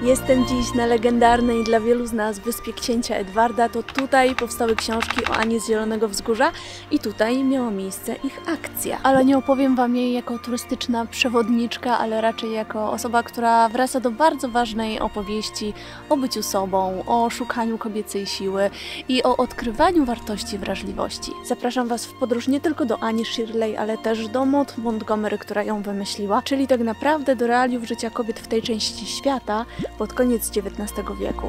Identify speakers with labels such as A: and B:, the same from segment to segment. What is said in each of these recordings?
A: Jestem dziś na legendarnej dla wielu z nas wyspie Księcia Edwarda. To tutaj powstały książki o Ani z Zielonego Wzgórza i tutaj miała miejsce ich akcja. Ale nie opowiem Wam jej jako turystyczna przewodniczka, ale raczej jako osoba, która wraca do bardzo ważnej opowieści o byciu sobą, o szukaniu kobiecej siły i o odkrywaniu wartości wrażliwości. Zapraszam Was w podróż nie tylko do Ani Shirley, ale też do Maud Montgomery, która ją wymyśliła, czyli tak naprawdę do realiów życia kobiet w tej części świata pod koniec XIX wieku.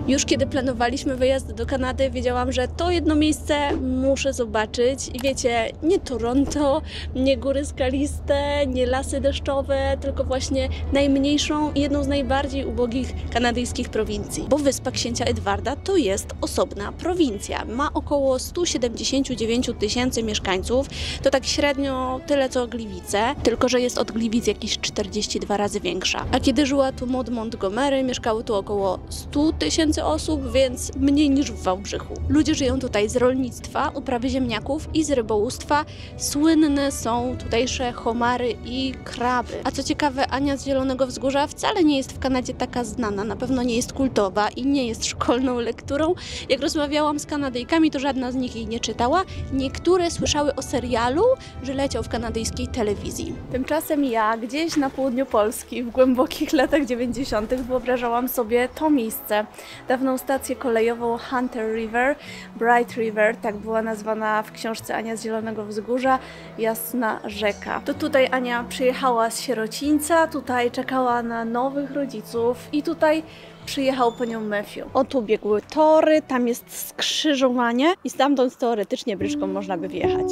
A: Już kiedy planowaliśmy wyjazd do Kanady, wiedziałam, że to jedno miejsce muszę zobaczyć. I wiecie, nie Toronto, nie góry skaliste, nie lasy deszczowe, tylko właśnie najmniejszą i jedną z najbardziej ubogich kanadyjskich prowincji. Bo wyspa Księcia Edwarda to jest osobna prowincja. Ma około 179 000 mieszkańców. To tak średnio tyle co Gliwice, tylko że jest od Gliwic jakieś 42 razy większa. A kiedy żyła tu Maud Montgomery, mieszkało tu około 100 000 osób, więc mniej niż w Wałbrzychu. Ludzie żyją tutaj z rolnictwa, uprawy ziemniaków i z rybołówstwa. Słynne są tutejsze homary i kraby. A co ciekawe, Ania z Zielonego Wzgórza wcale nie jest w Kanadzie taka znana, na pewno nie jest kultowa i nie jest szkolną lekturą. Jak rozmawiałam z Kanadyjkami, to żadna z nich jej nie czytała. Niektóre słyszały o serialu, że leciał w kanadyjskiej telewizji. Tymczasem ja gdzieś na południu Polski w głębokich latach 90. wyobrażałam sobie to miejsce. Dawną stację kolejową Hunter River, Bright River, tak była nazwana w książce Ania z Zielonego Wzgórza, Jasna Rzeka. To tutaj Ania przyjechała z sierocińca, tutaj czekała na nowych rodziców i tutaj przyjechał po nią Matthew. O, tu biegły tory, tam jest skrzyżowanie i stamtąd teoretycznie bryczką można by wjechać.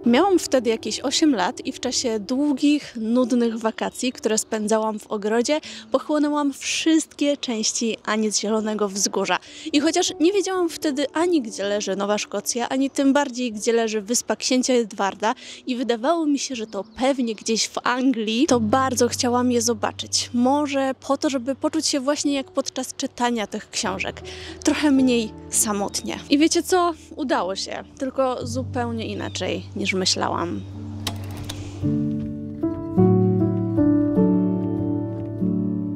A: Miałam wtedy jakieś 8 lat i w czasie długich, nudnych wakacji, które spędzałam w ogrodzie, pochłonęłam wszystkie części Ani z Zielonego Wzgórza. I chociaż nie wiedziałam wtedy ani gdzie leży Nowa Szkocja, ani tym bardziej gdzie leży wyspa Księcia Edwarda i wydawało mi się, że to pewnie gdzieś w Anglii, to bardzo chciałam je zobaczyć. Może po to, żeby poczuć się właśnie jak podczas czytania tych książek. Trochę mniej samotnie. I wiecie co? Udało się. Tylko zupełnie inaczej niż myślałam.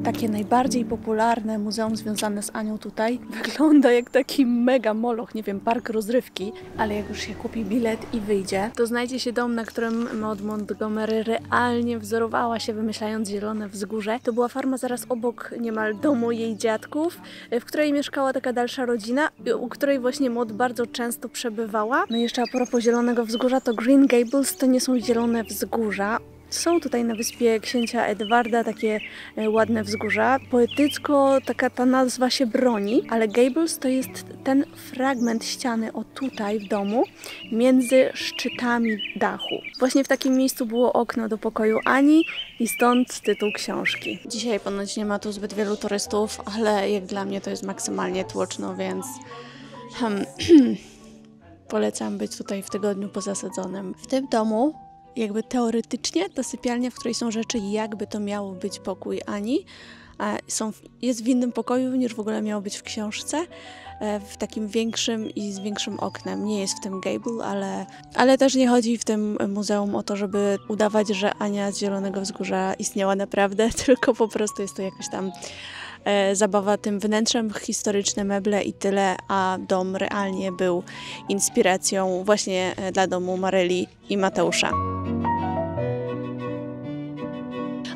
A: Takie najbardziej popularne muzeum związane z Anią tutaj wygląda jak taki mega moloch, nie wiem, park rozrywki, ale jak już się kupi bilet i wyjdzie, to znajdzie się dom, na którym Maud Montgomery realnie wzorowała się, wymyślając Zielone Wzgórze. To była farma zaraz obok niemal domu jej dziadków, w której mieszkała taka dalsza rodzina, u której właśnie Maud bardzo często przebywała. No i jeszcze a propos Zielonego Wzgórza, to Green Gables to nie są zielone wzgórza. Są tutaj na wyspie Księcia Edwarda takie ładne wzgórza. Poetycko taka ta nazwa się broni, ale Gables to jest ten fragment ściany o tutaj w domu między szczytami dachu. Właśnie w takim miejscu było okno do pokoju Ani i stąd tytuł książki. Dzisiaj ponoć nie ma tu zbyt wielu turystów, ale jak dla mnie to jest maksymalnie tłoczno, więc polecam być tutaj w tygodniu pozasadzonym. W tym domu jakby teoretycznie ta sypialnia, w której są rzeczy, jakby to miało być pokój Ani, jest w innym pokoju niż w ogóle miało być w książce, w takim większym i z większym oknem. Nie jest w tym gable, ale też nie chodzi w tym muzeum o to, żeby udawać, że Ania z Zielonego Wzgórza istniała naprawdę, tylko po prostu jest to jakaś tam zabawa tym wnętrzem, historyczne meble i tyle, a dom realnie był inspiracją właśnie dla domu Maryli i Mateusza.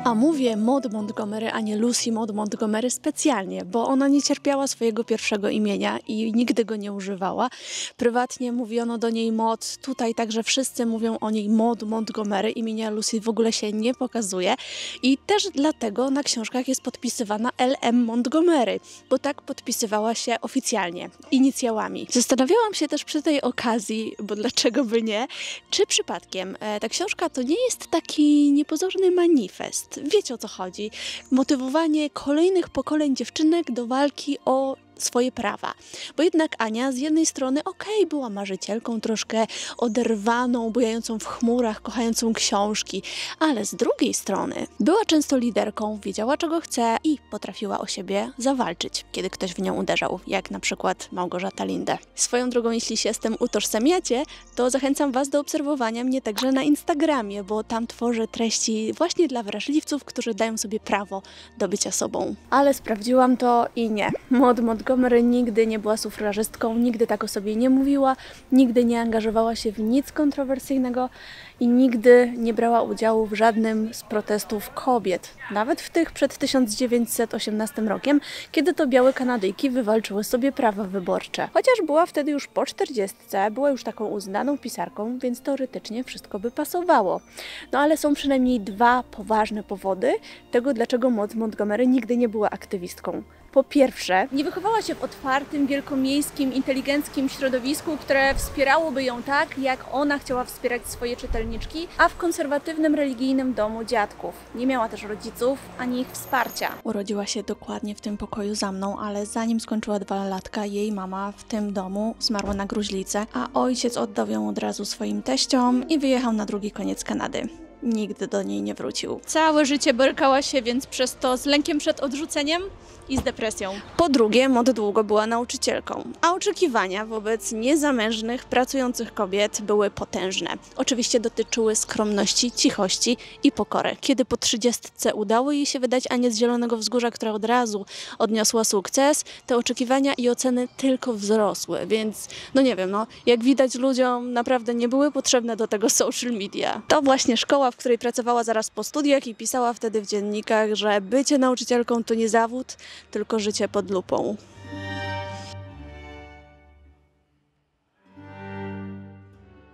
A: A mówię Maud Montgomery, a nie Lucy Maud Montgomery specjalnie, bo ona nie cierpiała swojego pierwszego imienia i nigdy go nie używała. Prywatnie mówiono do niej Maud, tutaj także wszyscy mówią o niej Maud Montgomery, imienia Lucy w ogóle się nie pokazuje i też dlatego na książkach jest podpisywana L.M. Montgomery, bo tak podpisywała się oficjalnie, inicjałami. Zastanawiałam się też przy tej okazji, bo dlaczego by nie, czy przypadkiem ta książka to nie jest taki niepozorny manifest. Wiecie o co chodzi. Motywowanie kolejnych pokoleń dziewczynek do walki o swoje prawa. Bo jednak Ania z jednej strony była marzycielką, troszkę oderwaną, bujającą w chmurach, kochającą książki, ale z drugiej strony była często liderką, wiedziała czego chce i potrafiła o siebie zawalczyć, kiedy ktoś w nią uderzał, jak na przykład Małgorzata Lindę. Swoją drogą, jeśli się z tym utożsamiacie, to zachęcam Was do obserwowania mnie także na Instagramie, bo tam tworzę treści właśnie dla wrażliwców, którzy dają sobie prawo do bycia sobą. Ale sprawdziłam to i nie. Maud Montgomery nigdy nie była sufrażystką, nigdy tak o sobie nie mówiła, nigdy nie angażowała się w nic kontrowersyjnego i nigdy nie brała udziału w żadnym z protestów kobiet. Nawet w tych przed 1918 rokiem, kiedy to białe Kanadyjki wywalczyły sobie prawa wyborcze. Chociaż była wtedy już po 40, była już taką uznaną pisarką, więc teoretycznie wszystko by pasowało. No ale są przynajmniej dwa poważne powody tego, dlaczego Maud Montgomery nigdy nie była aktywistką. Po pierwsze, nie wychowała się w otwartym, wielkomiejskim, inteligenckim środowisku, które wspierałoby ją tak, jak ona chciała wspierać swoje czytelniczki, a w konserwatywnym, religijnym domu dziadków. Nie miała też rodziców, ani ich wsparcia. Urodziła się dokładnie w tym pokoju za mną, ale zanim skończyła 2 latka, jej mama w tym domu zmarła na gruźlicę, a ojciec oddał ją od razu swoim teściom i wyjechał na drugi koniec Kanady. Nigdy do niej nie wrócił. Całe życie borykała się więc przez to z lękiem przed odrzuceniem i z depresją. Po drugie, Maud długo była nauczycielką, a oczekiwania wobec niezamężnych, pracujących kobiet były potężne. Oczywiście dotyczyły skromności, cichości i pokory. Kiedy po 30 udało jej się wydać Anię z Zielonego Wzgórza, która od razu odniosła sukces, te oczekiwania i oceny tylko wzrosły, więc jak widać ludziom naprawdę nie były potrzebne do tego social media. To właśnie szkoła, w której pracowała zaraz po studiach i pisała wtedy w dziennikach, że bycie nauczycielką to nie zawód, tylko życie pod lupą.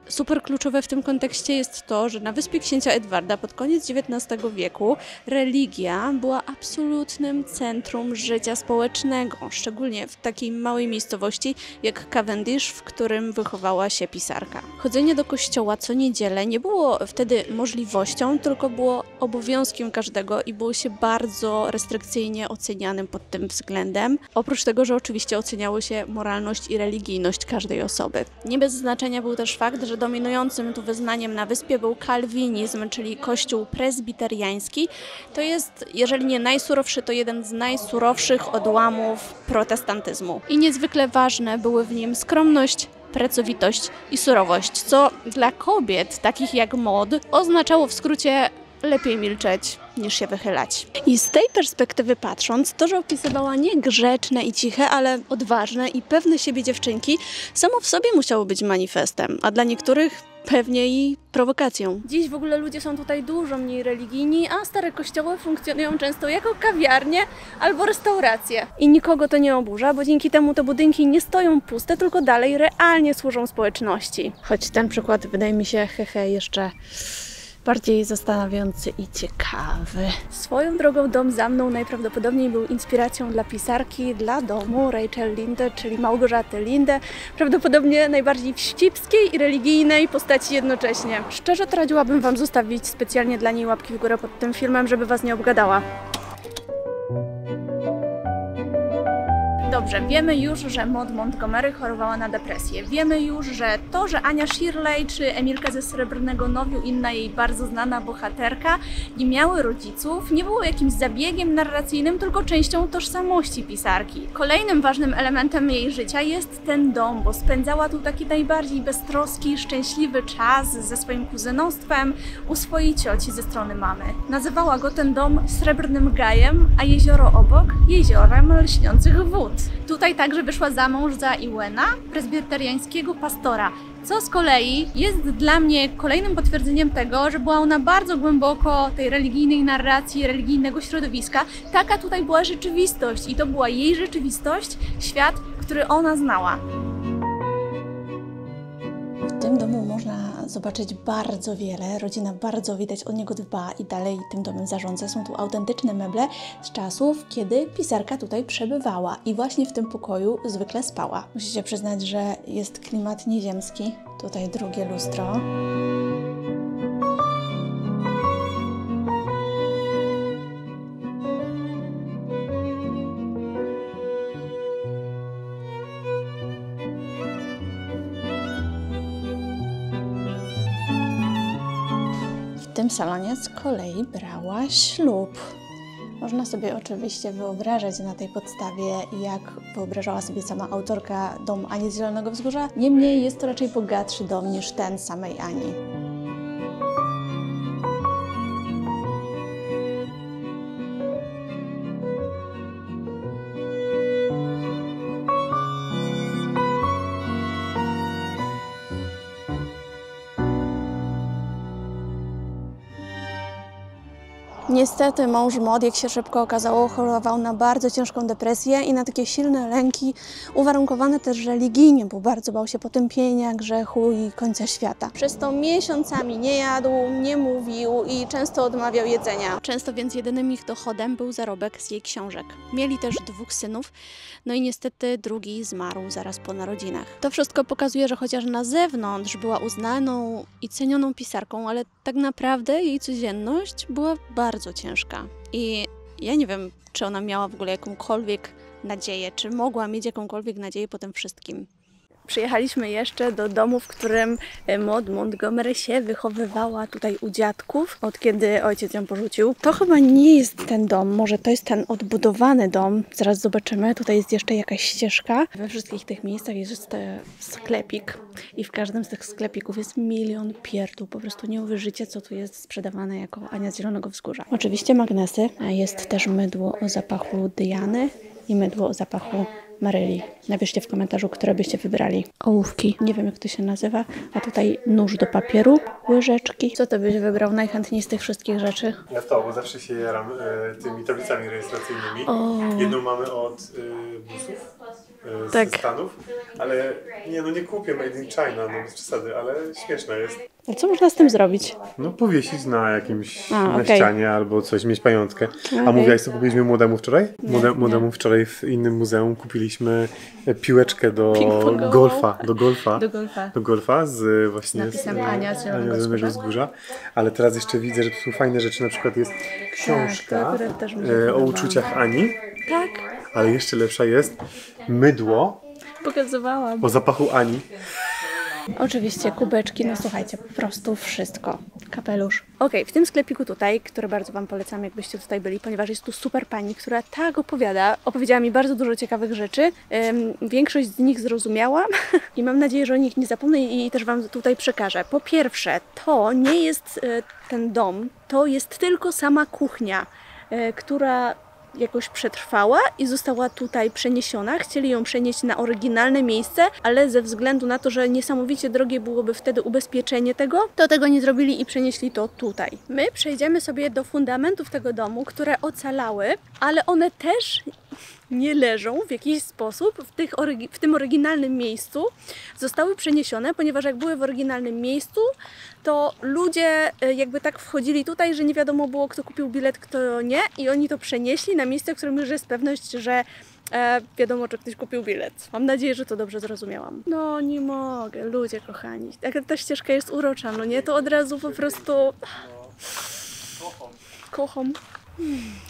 A: Super kluczowe w tym kontekście jest to, że na wyspie księcia Edwarda pod koniec XIX wieku religia była absolutnym centrum życia społecznego, szczególnie w takiej małej miejscowości jak Cavendish, w którym wychowała się pisarka. Chodzenie do kościoła co niedzielę nie było wtedy możliwością, tylko było obowiązkiem każdego i było się bardzo restrykcyjnie ocenianym pod tym względem. Oprócz tego, że oczywiście oceniało się moralność i religijność każdej osoby. Nie bez znaczenia był też fakt, że dominującym tu wyznaniem na wyspie był kalwinizm, czyli kościół prezbiteriański. To jest, jeżeli nie najsurowszy, to jeden z najsurowszych odłamów protestantyzmu. I niezwykle ważne były w nim skromność, pracowitość i surowość, co dla kobiet, takich jak Maud, oznaczało w skrócie lepiej milczeć niż się wychylać. I z tej perspektywy patrząc, to, że opisywała nie grzeczne i ciche, ale odważne i pewne siebie dziewczynki, samo w sobie musiało być manifestem, a dla niektórych pewnie i prowokacją. Dziś w ogóle ludzie są tutaj dużo mniej religijni, a stare kościoły funkcjonują często jako kawiarnie albo restauracje. I nikogo to nie oburza, bo dzięki temu te budynki nie stoją puste, tylko dalej realnie służą społeczności. Choć ten przykład wydaje mi się jeszcze bardziej zastanawiający i ciekawy. Swoją drogą dom za mną najprawdopodobniej był inspiracją dla pisarki, dla domu Rachel Linde, czyli Małgorzaty Linde, prawdopodobnie najbardziej wścibskiej i religijnej postaci jednocześnie. Szczerze to radziłabym Wam zostawić specjalnie dla niej łapki w górę pod tym filmem, żeby Was nie obgadała. Dobrze, wiemy już, że Maud Montgomery chorowała na depresję. Wiemy już, że to, że Ania Shirley czy Emilka ze Srebrnego Nowiu, inna jej bardzo znana bohaterka, nie miały rodziców, nie było jakimś zabiegiem narracyjnym, tylko częścią tożsamości pisarki. Kolejnym ważnym elementem jej życia jest ten dom, bo spędzała tu taki najbardziej beztroski, szczęśliwy czas ze swoim kuzynostwem u swojej cioci ze strony mamy. Nazywała go ten dom Srebrnym Gajem, a jezioro obok jeziorem lśniących wód. Tutaj także wyszła za mąż za Ewena, prezbiteriańskiego pastora, co z kolei jest dla mnie kolejnym potwierdzeniem tego, że była ona bardzo głęboko tej religijnej narracji, religijnego środowiska. Taka tutaj była rzeczywistość i to była jej rzeczywistość, świat, który ona znała. W tym domu można zobaczyć bardzo wiele, rodzina bardzo widać o niego dba i dalej tym domem zarządza. Są tu autentyczne meble z czasów, kiedy pisarka tutaj przebywała i właśnie w tym pokoju zwykle spała. Musicie przyznać, że jest klimat nieziemski. Tutaj drugie lustro. tym salonie z kolei brała ślub. Można sobie oczywiście wyobrażać na tej podstawie, jak wyobrażała sobie sama autorka dom Ani z Zielonego Wzgórza. Niemniej jest to raczej bogatszy dom niż ten samej Ani. Niestety mąż Maud, jak się szybko okazało, chorował na bardzo ciężką depresję i na takie silne lęki, uwarunkowane też religijnie, bo bardzo bał się potępienia, grzechu i końca świata. Przez to miesiącami nie jadł, nie mówił i często odmawiał jedzenia. Często więc jedynym ich dochodem był zarobek z jej książek. Mieli też 2 synów, no i niestety drugi zmarł zaraz po narodzinach. To wszystko pokazuje, że chociaż na zewnątrz była uznaną i cenioną pisarką, ale tak naprawdę jej codzienność była bardzo ciężka. I ja nie wiem, czy ona miała w ogóle jakąkolwiek nadzieję, czy mogła mieć jakąkolwiek nadzieję po tym wszystkim. Przyjechaliśmy jeszcze do domu, w którym Maud Montgomery się wychowywała tutaj u dziadków, od kiedy ojciec ją porzucił. To chyba nie jest ten dom, może to jest ten odbudowany dom. Zaraz zobaczymy. Tutaj jest jeszcze jakaś ścieżka. We wszystkich tych miejscach jest sklepik i w każdym z tych sklepików jest milion pierdół. Po prostu nie uwierzycie, co tu jest sprzedawane jako Ania z Zielonego Wzgórza. Oczywiście magnesy, a jest też mydło o zapachu Diany i mydło o zapachu Maryli. Napiszcie w komentarzu, które byście wybrali. Ołówki. Nie wiem, jak to się nazywa. A tutaj nóż do papieru, łyżeczki. Co ty byś wybrał najchętniej z tych wszystkich rzeczy?
B: Ja to, bo zawsze się jaram tymi tablicami rejestracyjnymi. Jedną mamy od busów
A: tak.
B: ze Stanów, ale nie kupię Made in China, no bez przesady, ale śmieszne jest.
A: A co można z tym zrobić?
B: No powiesić na jakimś na ścianie albo coś, mieć pamiątkę. A mówiłaś, co kupiliśmy młodemu wczoraj? Młodemu wczoraj w innym muzeum kupiliśmy piłeczkę do golfa z właśnie
A: napisem Ania z
B: Zielonego Wzgórza. Ale teraz jeszcze widzę, że tu są fajne rzeczy, na przykład jest książka o uczuciach Ani.
A: Tak.
B: Ale jeszcze lepsza jest mydło
A: Pokazywałam.
B: o zapachu Ani.
A: Oczywiście kubeczki, no słuchajcie, po prostu wszystko. Kapelusz. Okej, w tym sklepiku tutaj, który bardzo Wam polecam, jakbyście tutaj byli, ponieważ jest tu super pani, która tak opowiada. Opowiedziała mi bardzo dużo ciekawych rzeczy. Większość z nich zrozumiałam i mam nadzieję, że o nich nie zapomnę i też Wam tutaj przekażę. Po pierwsze, to nie jest ten dom, to jest tylko sama kuchnia, która jakoś przetrwała i została tutaj przeniesiona. Chcieli ją przenieść na oryginalne miejsce, ale ze względu na to, że niesamowicie drogie byłoby wtedy ubezpieczenie tego, to tego nie zrobili i przenieśli to tutaj. My przejdziemy sobie do fundamentów tego domu, które ocalały, ale one też nie leżą w jakiś sposób w tym oryginalnym miejscu. Zostały przeniesione, ponieważ jak były w oryginalnym miejscu, to ludzie jakby tak wchodzili tutaj, że nie wiadomo było, kto kupił bilet, kto nie, i oni to przenieśli na miejsce, w którym już jest pewność, że wiadomo, czy ktoś kupił bilet. Mam nadzieję, że to dobrze zrozumiałam. No nie mogę, ludzie kochani. Jak ta ścieżka jest urocza, no nie? To od razu po prostu kocham.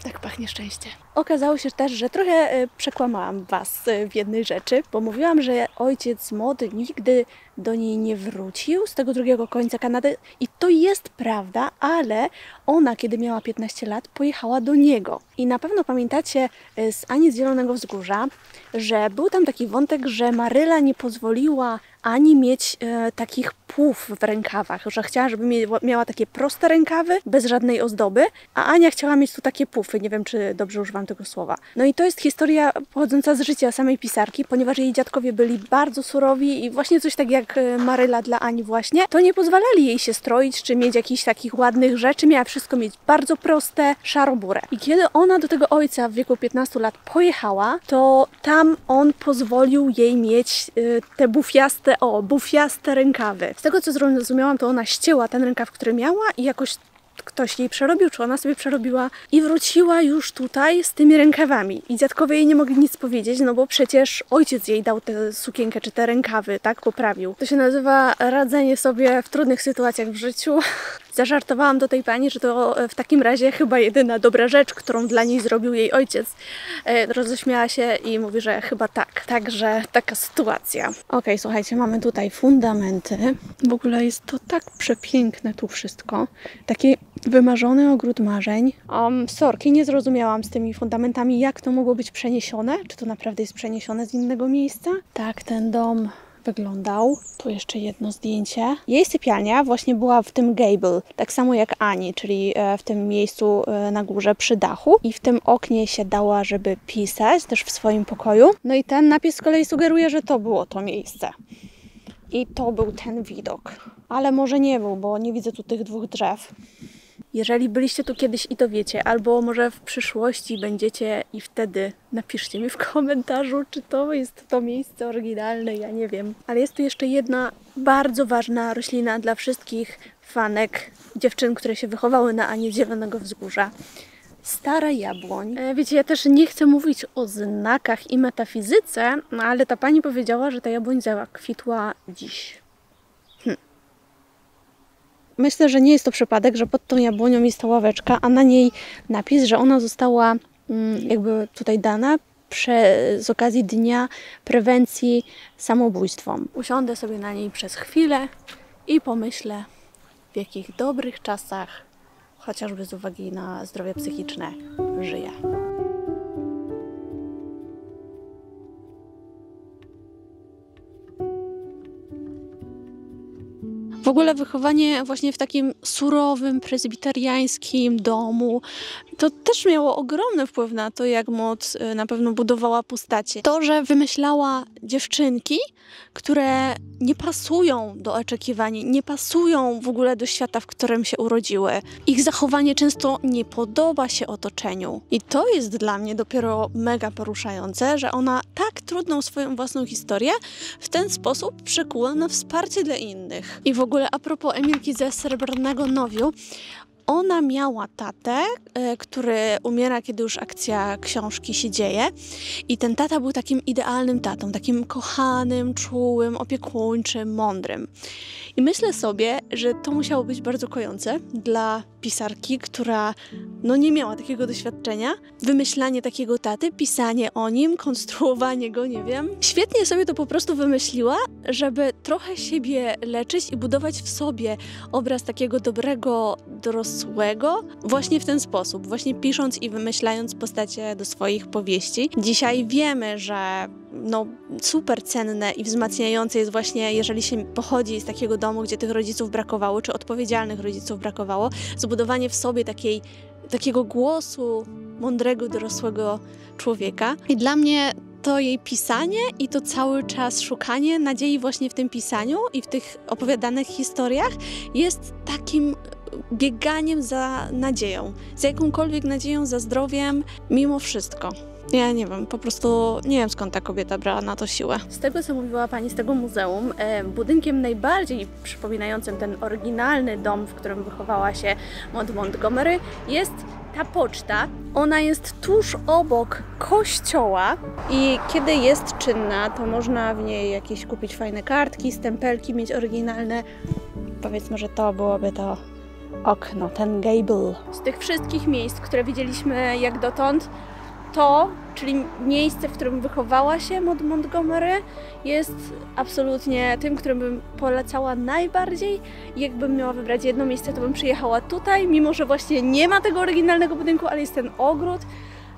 A: Tak pachnie szczęście. Okazało się też, że trochę przekłamałam Was w jednej rzeczy, bo mówiłam, że ojciec Maud nigdy do niej nie wrócił z tego drugiego końca Kanady i to jest prawda, ale ona, kiedy miała 15 lat, pojechała do niego. I na pewno pamiętacie z Ani z Zielonego Wzgórza, że był tam taki wątek, że Maryla nie pozwoliła Ani mieć takich puf w rękawach, że chciała, żeby miała takie proste rękawy, bez żadnej ozdoby, a Ania chciała mieć tu takie pufy. Nie wiem, czy dobrze używam tego słowa. No i to jest historia pochodząca z życia samej pisarki, ponieważ jej dziadkowie byli bardzo surowi i właśnie coś tak jak Maryla dla Ani właśnie, to nie pozwalali jej się stroić, czy mieć jakichś takich ładnych rzeczy, miała wszystko mieć bardzo proste, szaroburę. I kiedy ona do tego ojca w wieku 15 lat pojechała, to tam on pozwolił jej mieć te bufiaste rękawy. Z tego co zrozumiałam, to ona ścięła ten rękaw, który miała i jakoś ktoś jej przerobił, czy ona sobie przerobiła i wróciła już tutaj z tymi rękawami. I dziadkowie jej nie mogli nic powiedzieć, no bo przecież ojciec jej dał tę sukienkę, czy te rękawy, tak, poprawił. To się nazywa radzenie sobie w trudnych sytuacjach w życiu. Zażartowałam do tej pani, że to w takim razie chyba jedyna dobra rzecz, którą dla niej zrobił jej ojciec. Roześmiała się i mówi, że chyba tak. Także taka sytuacja. Okej, słuchajcie, mamy tutaj fundamenty. W ogóle jest to tak przepiękne tu wszystko. Taki wymarzony ogród marzeń. Sorki, nie zrozumiałam z tymi fundamentami, jak to mogło być przeniesione. Czy to naprawdę jest przeniesione z innego miejsca? Tak, ten dom wyglądał. Tu jeszcze jedno zdjęcie. Jej sypialnia właśnie była w tym gable, tak samo jak Ani, czyli w tym miejscu na górze przy dachu. I w tym oknie się dała, żeby pisać, też w swoim pokoju. No i ten napis z kolei sugeruje, że to było to miejsce. I to był ten widok. Ale może nie był, bo nie widzę tu tych dwóch drzew. Jeżeli byliście tu kiedyś i to wiecie, albo może w przyszłości będziecie i wtedy napiszcie mi w komentarzu, czy to jest to miejsce oryginalne, ja nie wiem. Ale jest tu jeszcze jedna bardzo ważna roślina dla wszystkich fanek, dziewczyn, które się wychowały na Ani z Zielonego Wzgórza. Stara jabłoń. Wiecie, ja też nie chcę mówić o znakach i metafizyce, ale ta pani powiedziała, że ta jabłoń zakwitła dziś. Myślę, że nie jest to przypadek, że pod tą jabłonią jest ta ławeczka, a na niej napis, że ona została jakby tutaj dana z okazji Dnia Prewencji Samobójstwom. Usiądę sobie na niej przez chwilę i pomyślę, w jakich dobrych czasach, chociażby z uwagi na zdrowie psychiczne, żyję. W ogóle wychowanie właśnie w takim surowym, prezbiteriańskim domu, to też miało ogromny wpływ na to, jak Maud na pewno budowała postacie. To, że wymyślała dziewczynki, które nie pasują do oczekiwań, nie pasują w ogóle do świata, w którym się urodziły. Ich zachowanie często nie podoba się otoczeniu. I to jest dla mnie dopiero mega poruszające, że ona tak trudną swoją własną historię w ten sposób przekuła na wsparcie dla innych. I w ogóle a propos Emilki ze Srebrnego Nowiu, ona miała tatę, który umiera, kiedy już akcja książki się dzieje. I ten tata był takim idealnym tatą, takim kochanym, czułym, opiekuńczym, mądrym. I myślę sobie, że to musiało być bardzo kojące dla pisarki, która nie miała takiego doświadczenia. Wymyślanie takiego taty, pisanie o nim, konstruowanie go, nie wiem. Świetnie sobie to po prostu wymyśliła, żeby trochę siebie leczyć i budować w sobie obraz takiego dobrego, dorosłego właśnie w ten sposób, właśnie pisząc i wymyślając postacie do swoich powieści. Dzisiaj wiemy, że super cenne i wzmacniające jest właśnie, jeżeli się pochodzi z takiego domu, gdzie tych rodziców brakowało, czy odpowiedzialnych rodziców brakowało, zbudowanie w sobie takiego głosu mądrego, dorosłego człowieka. I dla mnie to jej pisanie i to cały czas szukanie nadziei właśnie w tym pisaniu i w tych opowiadanych historiach jest takim bieganiem za nadzieją, za jakąkolwiek nadzieją, za zdrowiem, mimo wszystko. Ja nie wiem, po prostu nie wiem, skąd ta kobieta brała na to siłę. Z tego, co mówiła pani z tego muzeum, budynkiem najbardziej przypominającym ten oryginalny dom, w którym wychowała się Maud Montgomery, jest ta poczta. Ona jest tuż obok kościoła i kiedy jest czynna, to można w niej jakieś kupić fajne kartki, stempelki, mieć oryginalne. Powiedzmy, że to byłoby to okno, ten gable. Z tych wszystkich miejsc, które widzieliśmy jak dotąd, to, czyli miejsce, w którym wychowała się Maud Montgomery, jest absolutnie tym, którym bym polecała najbardziej. Jakbym miała wybrać jedno miejsce, to bym przyjechała tutaj, mimo że właśnie nie ma tego oryginalnego budynku, ale jest ten ogród.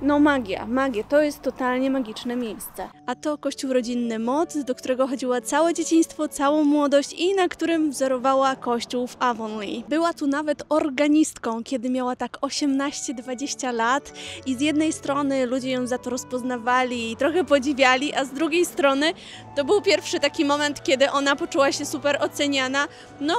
A: Magia, to jest totalnie magiczne miejsce. A to kościół rodzinny Maud, do którego chodziła całe dzieciństwo, całą młodość i na którym wzorowała kościół w Avonlea. Była tu nawet organistką, kiedy miała tak 18-20 lat i z jednej strony ludzie ją za to rozpoznawali i trochę podziwiali, a z drugiej strony to był pierwszy taki moment, kiedy ona poczuła się super oceniana,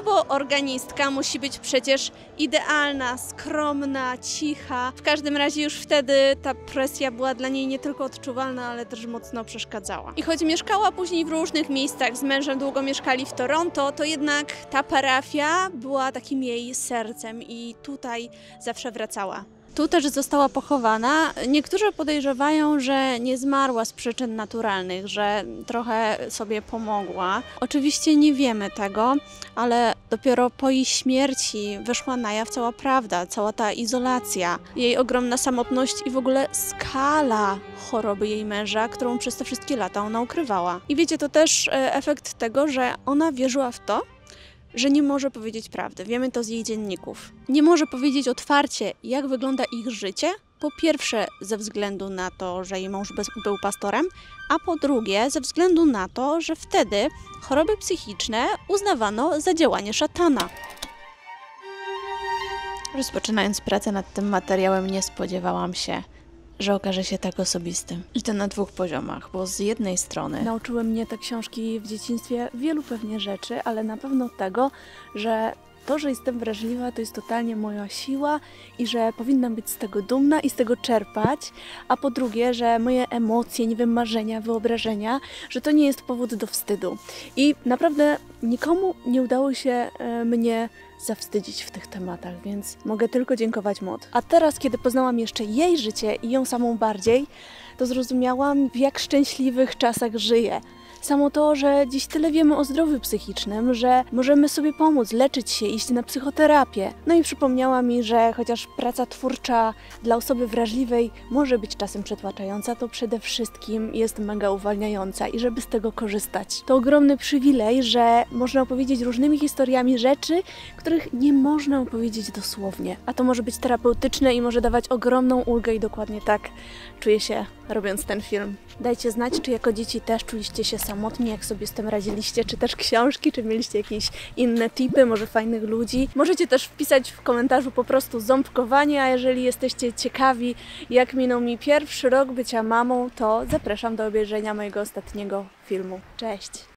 A: bo organistka musi być przecież idealna, skromna, cicha. W każdym razie już wtedy ta presja była dla niej nie tylko odczuwalna, ale też mocno przeszkadzała. I choć mieszkała później w różnych miejscach, z mężem długo mieszkali w Toronto, to jednak ta parafia była takim jej sercem i tutaj zawsze wracała. Tu też została pochowana. Niektórzy podejrzewają, że nie zmarła z przyczyn naturalnych, że trochę sobie pomogła. Oczywiście nie wiemy tego, ale Dopiero po jej śmierci wyszła na jaw cała prawda, cała ta izolacja, jej ogromna samotność i w ogóle skala choroby jej męża, którą przez te wszystkie lata ona ukrywała. I wiecie, to też efekt tego, że ona wierzyła w to, że nie może powiedzieć prawdy. Wiemy to z jej dzienników. Nie może powiedzieć otwarcie, jak wygląda ich życie. Po pierwsze ze względu na to, że jej mąż był pastorem, a po drugie ze względu na to, że wtedy choroby psychiczne uznawano za działanie szatana. Rozpoczynając pracę nad tym materiałem, nie spodziewałam się, że okaże się tak osobistym. I to na 2 poziomach, bo z jednej strony nauczyły mnie te książki w dzieciństwie wielu pewnie rzeczy, ale na pewno tego, że to, że jestem wrażliwa, to jest totalnie moja siła i że powinnam być z tego dumna i z tego czerpać, a po drugie, że moje emocje, nie wiem, marzenia, wyobrażenia, że to nie jest powód do wstydu. I naprawdę nikomu nie udało się mnie zawstydzić w tych tematach, więc mogę tylko dziękować Maud. A teraz, kiedy poznałam jeszcze jej życie i ją samą bardziej, to zrozumiałam, w jak szczęśliwych czasach żyję. Samo to, że dziś tyle wiemy o zdrowiu psychicznym, że możemy sobie pomóc, leczyć się, iść na psychoterapię. No i przypomniała mi, że chociaż praca twórcza dla osoby wrażliwej może być czasem przytłaczająca, to przede wszystkim jest mega uwalniająca i żeby z tego korzystać. To ogromny przywilej, że można opowiedzieć różnymi historiami rzeczy, których nie można opowiedzieć dosłownie. A to może być terapeutyczne i może dawać ogromną ulgę i dokładnie tak czuję się, robiąc ten film. Dajcie znać, czy jako dzieci też czuliście się samotni, jak sobie z tym radziliście, czy też książki, czy mieliście jakieś inne tipy, może fajnych ludzi. Możecie też wpisać w komentarzu po prostu ząbkowanie, a jeżeli jesteście ciekawi, jak minął mi pierwszy rok bycia mamą, to zapraszam do obejrzenia mojego ostatniego filmu. Cześć!